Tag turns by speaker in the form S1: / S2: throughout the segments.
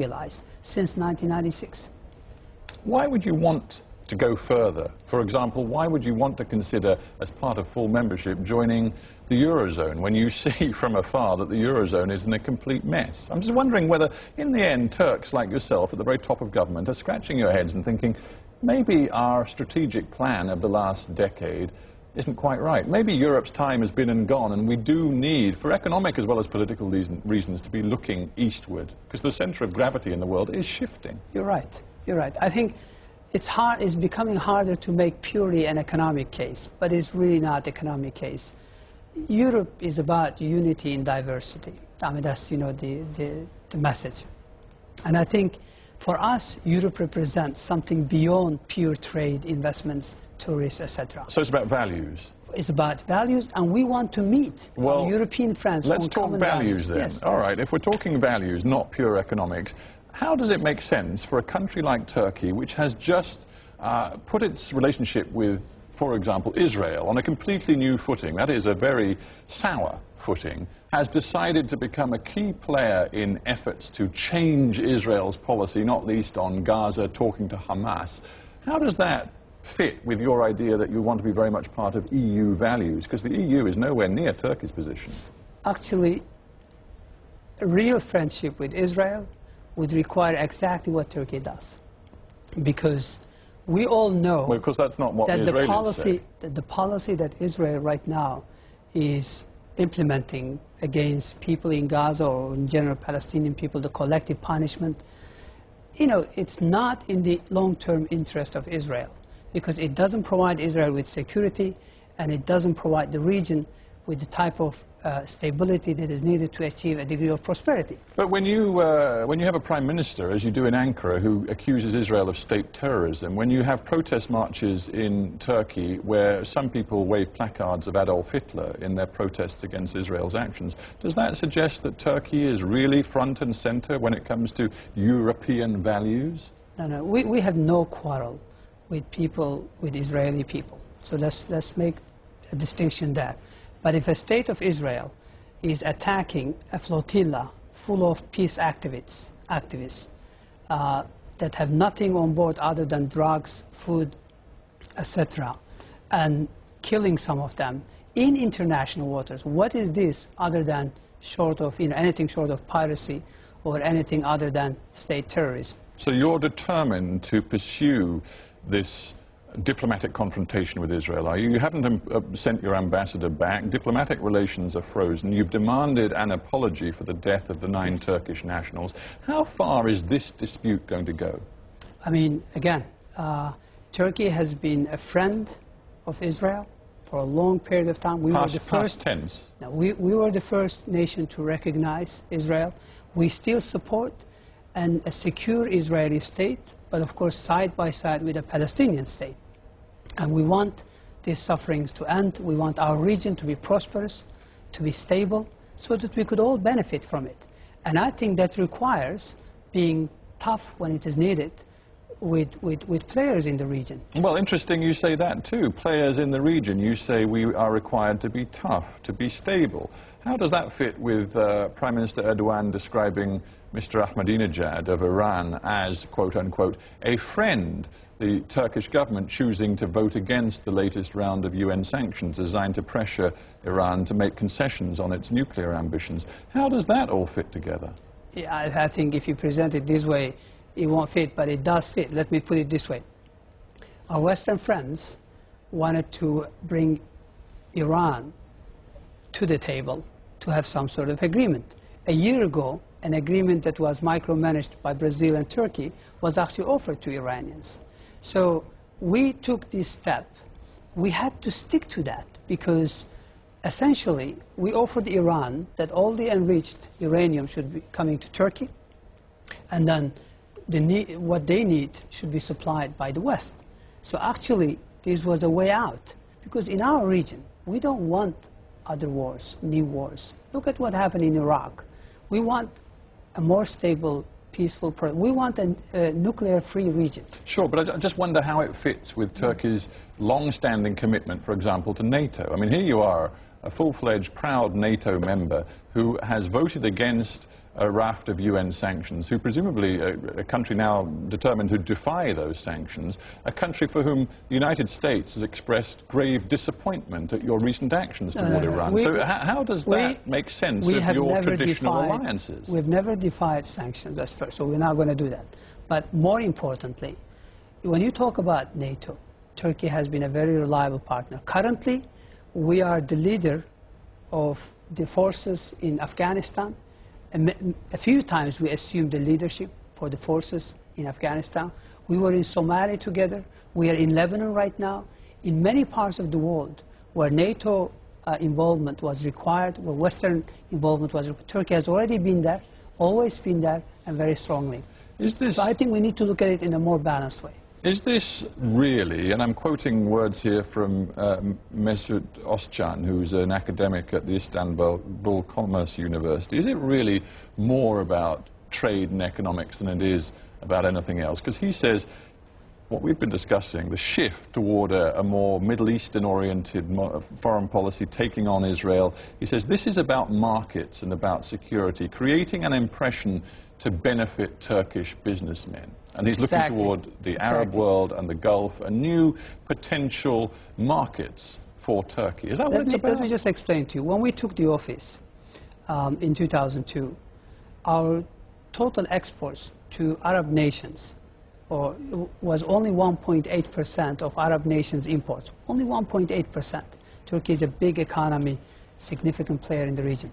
S1: realized since 1996.
S2: Why would you want to go further? For example, why would you want to consider, as part of full membership, joining the Eurozone when you see from afar that the Eurozone is in a complete mess? I'm just wondering whether, in the end, Turks like yourself at the very top of government are scratching your heads and thinking, maybe our strategic plan of the last decade isn't quite right. Maybe Europe's time has been and gone, and we do need, for economic as well as political reasons, to be looking eastward, because the center of gravity in the world is shifting.
S1: You're right. You're right. I think it's becoming harder to make purely an economic case, but it's really not economic case. Europe is about unity in diversity. I mean, that's, you know, the message. And I think for us, Europe represents something beyond pure trade, investments, tourists, etc.
S2: So it's about values.
S1: It's about values, and we want to meet our European friends.
S2: Let's talk values then.
S1: Yes,
S2: all right, if we're talking values, not pure economics, how does it make sense for a country like Turkey, which has just put its relationship with, for example, Israel on a completely new footing, that is a very sour footing, has decided to become a key player in efforts to change Israel's policy, not least on Gaza, talking to Hamas? How does that fit with your idea that you want to be very much part of EU values? Because the EU is nowhere near Turkey's position.
S1: Actually, a real friendship with Israel would require exactly what Turkey does. Because we all know
S2: because that's not what
S1: that
S2: the Israelis say.
S1: The policy that Israel right now is implementing against people in Gaza or in general Palestinian people, the collective punishment, you know, it's not in the long-term interest of Israel, because it doesn't provide Israel with security, and it doesn't provide the region with the type of stability that is needed to achieve a degree of prosperity.
S2: But when you have a prime minister, as you do in Ankara, who accuses Israel of state terrorism, when you have protest marches in Turkey where some people wave placards of Adolf Hitler in their protests against Israel's actions, does that suggest that Turkey is really front and center when it comes to European values?
S1: No, no, we have no quarrel with people, with Israeli people. So let's make a distinction there. But if a state of Israel is attacking a flotilla full of peace activists that have nothing on board other than drugs, food, etc., and killing some of them in international waters, what is this other than short of, you know, anything short of piracy or anything other than state terrorism?
S2: So you're determined to pursue this diplomatic confrontation with Israel, are you? You haven't sent your ambassador back. Diplomatic relations are frozen. You've demanded an apology for the death of the 9 Turkish nationals. How far is this dispute going to go?
S1: I mean, again, Turkey has been a friend of Israel for a long period of time. We were the first.
S2: Past tense.
S1: No, we were the first nation to recognize Israel. We still support a secure Israeli state, but of course side by side with a Palestinian state. And we want these sufferings to end. We want our region to be prosperous, to be stable, so that we could all benefit from it. And I think that requires being tough when it is needed with players in the region.
S2: Well, interesting you say that too. Players in the region. You say we are required to be tough, to be stable. How does that fit with Prime Minister Erdogan describing Mr. Ahmadinejad of Iran as, quote unquote, a friend? The Turkish government choosing to vote against the latest round of UN sanctions designed to pressure Iran to make concessions on its nuclear ambitions. How does that all fit together?
S1: Yeah, I think if you present it this way, it won't fit, but it does fit. Let me put it this way. Our Western friends wanted to bring Iran to the table to have some sort of agreement. A year ago, an agreement that was micromanaged by Brazil and Turkey was actually offered to Iranians. So we took this step. We had to stick to that because essentially we offered Iran that all the enriched uranium should be coming to Turkey, and then what they need should be supplied by the West. So actually this was a way out, because in our region we don't want other wars, new wars. Look at what happened in Iraq. We want a more stable, peaceful, we want a nuclear-free region.
S2: Sure, but I just wonder how it fits with Turkey's long-standing commitment, for example, to NATO. I mean, here you are, a full-fledged, proud NATO member who has voted against a raft of UN sanctions, who presumably, a country now determined to defy those sanctions, a country for whom the United States has expressed grave disappointment at your recent actions toward Iran. So how does that make sense of your traditional alliances?
S1: We've never defied sanctions, that's first, so we're not going to do that. But more importantly, when you talk about NATO, Turkey has been a very reliable partner. Currently, we are the leader of the forces in Afghanistan. A few times we assumed the leadership for the forces in Afghanistan. We were in Somalia together. We are in Lebanon right now. In many parts of the world where NATO involvement was required, where Western involvement was required, Turkey has already been there, always been there, and very strongly. So I think we need to look at it in a more balanced way.
S2: Is this really, and I'm quoting words here from Mesut Özcan, who's an academic at the Istanbul Commerce University, is it really more about trade and economics than it is about anything else? Because he says, what we've been discussing, the shift toward a more Middle Eastern-oriented foreign policy, taking on Israel, he says this is about markets and about security, creating an impression to benefit Turkish businessmen. And he's looking toward the Arab world and the Gulf, and new potential markets for Turkey. Is that what it's about?
S1: Let me just explain to you. When we took the office in 2002, our total exports to Arab nations was only 1.8% of Arab nations' imports. Only 1.8%. Turkey is a big economy, significant player in the region.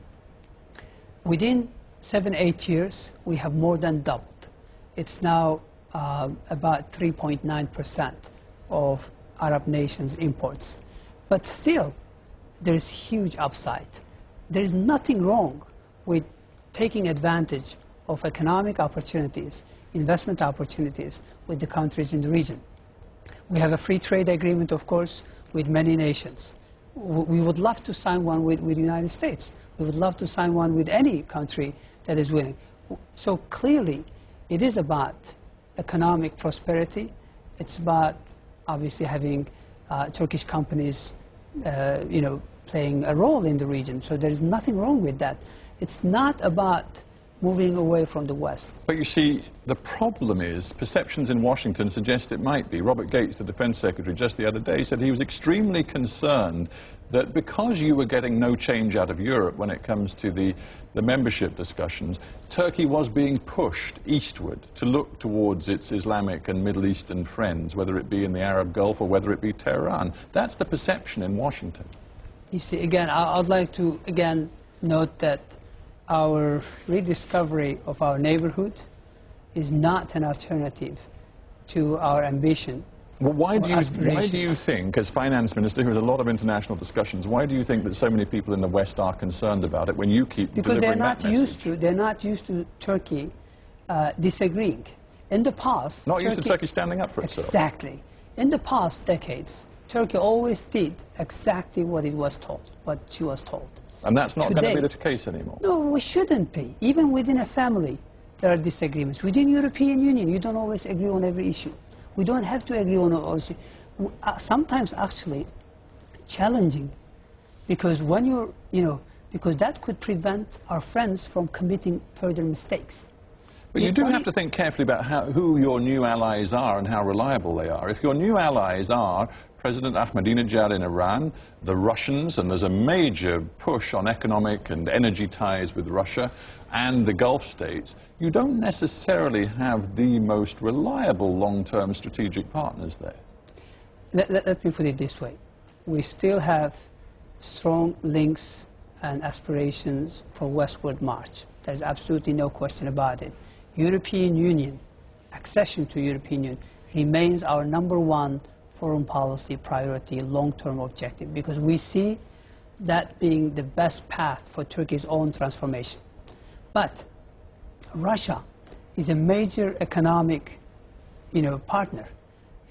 S1: Within 7-8 years, we have more than doubled. It's now about 3.9% of Arab nations' imports. But still, there is huge upside. There is nothing wrong with taking advantage of economic opportunities, investment opportunities with the countries in the region. We have a free trade agreement, of course, with many nations. We would love to sign one with the United States. We would love to sign one with any country that is willing. So clearly, it is about economic prosperity. It's about obviously having Turkish companies, playing a role in the region. So there is nothing wrong with that. It's not about moving away from the West.
S2: But you see, the problem is perceptions in Washington suggest it might be. Robert Gates, the Defense Secretary, just the other day said he was extremely concerned that because you were getting no change out of Europe when it comes to the membership discussions, Turkey was being pushed eastward to look towards its Islamic and Middle Eastern friends, whether it be in the Arab Gulf or whether it be Tehran. That's the perception in Washington.
S1: You see, again, I'd like to, note that our rediscovery of our neighborhood is not an alternative to our ambition.
S2: Well, why do you think, as finance minister, who has a lot of international discussions, why do you think that so many people in the West are concerned about it when you keep delivering that message?
S1: They're not used to Turkey disagreeing. In the past,
S2: used to Turkey standing up for itself.
S1: Exactly. In the past decades, Turkey always did exactly what it was told, what she was told.
S2: And that's not going to be the case anymore.
S1: No, we shouldn't be. Even within a family, there are disagreements. Within the European Union, you don't always agree on every issue. We don't have to agree on all issues. Sometimes, actually, challenging, because when because that could prevent our friends from committing further mistakes.
S2: But you do have to think carefully about who your new allies are and how reliable they are. If your new allies are President Ahmadinejad in Iran, the Russians, and there's a major push on economic and energy ties with Russia, and the Gulf states, you don't necessarily have the most reliable long-term strategic partners there.
S1: Let me put it this way. We still have strong links and aspirations for westward march. There's absolutely no question about it. European Union, accession to European Union, remains our #1 foreign policy priority, long-term objective, because we see that being the best path for Turkey's own transformation. But Russia is a major economic partner.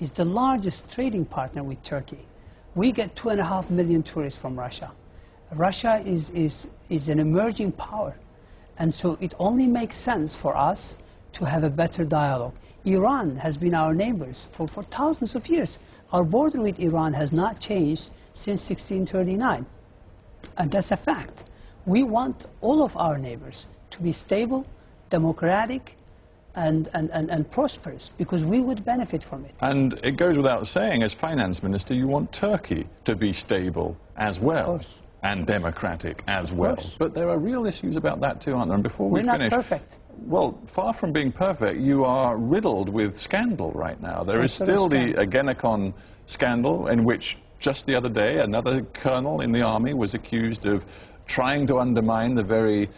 S1: It's the largest trading partner with Turkey. We get 2.5 million tourists from Russia. Russia is an emerging power. And so it only makes sense for us to have a better dialogue. Iran has been our neighbors for thousands of years. Our border with Iran has not changed since 1639. And that's a fact. We want all of our neighbors to be stable, democratic, and prosperous, because we would benefit from it.
S2: And it goes without saying, as finance minister, you want Turkey to be stable as well, and democratic as well. But there are real issues about that too, aren't there? And before we finish...
S1: We're not perfect.
S2: Well, far from being perfect, you are riddled with scandal right now. There is still the Ergenekon scandal, in which just the other day another colonel in the army was accused of trying to undermine the very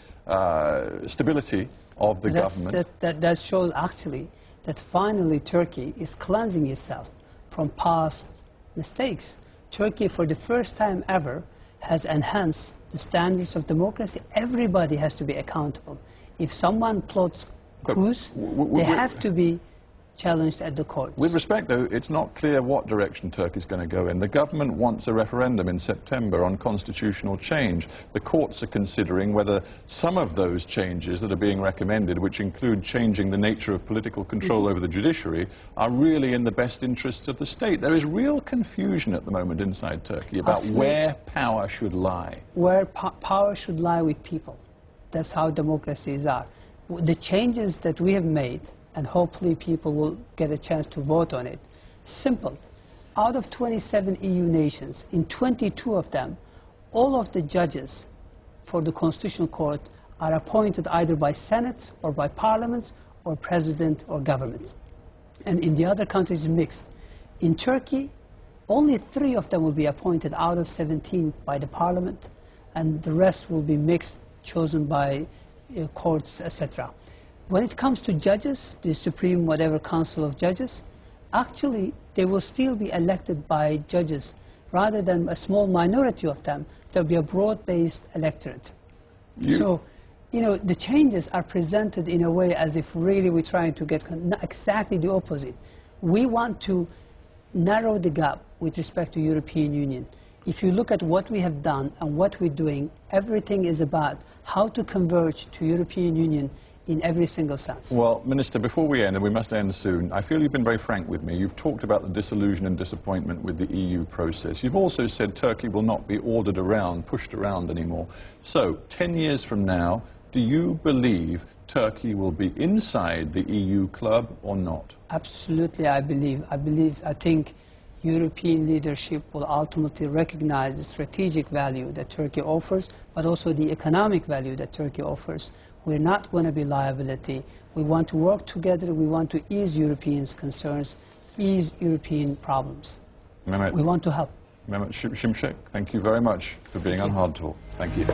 S2: stability of the government.
S1: That shows actually that finally Turkey is cleansing itself from past mistakes. Turkey, for the first time ever, has enhanced the standards of democracy. Everybody has to be accountable. If someone plots coups, they have to be challenged at the courts.
S2: With respect, though, it's not clear what direction Turkey is going to go in. The government wants a referendum in September on constitutional change. The courts are considering whether some of those changes that are being recommended, which include changing the nature of political control over the judiciary, are really in the best interests of the state. There is real confusion at the moment inside Turkey about where power should lie.
S1: Where power should lie with people. That's how democracies are. The changes that we have made, and hopefully people will get a chance to vote on it. Simple. Out of 27 EU nations, in 22 of them, all of the judges for the Constitutional Court are appointed either by senates or by parliaments or president or government. And in the other countries, it's mixed. In Turkey, only 3 of them will be appointed out of 17 by the parliament, and the rest will be mixed, chosen by courts, etc. When it comes to judges, the Supreme whatever Council of Judges, actually they will still be elected by judges. Rather than a small minority of them, there will be a broad-based electorate. So, you know, the changes are presented in a way as if really we're trying to get exactly the opposite. We want to narrow the gap with respect to European Union. If you look at what we have done and what we're doing, everything is about how to converge to European Union in every single sense.
S2: Well, Minister, before we end, and we must end soon, I feel you've been very frank with me. You've talked about the disillusion and disappointment with the EU process. You've also said Turkey will not be ordered around, pushed around anymore. So, 10 years from now, do you believe Turkey will be inside the EU club or not?
S1: Absolutely, I think European leadership will ultimately recognize the strategic value that Turkey offers, but also the economic value that Turkey offers. We're not going to be liability. We want to work together. We want to ease Europeans' concerns, ease European problems.
S2: Mehmet,
S1: we want to help.
S2: Mehmet Simsek, thank you very much for being on Hard Talk. Thank you.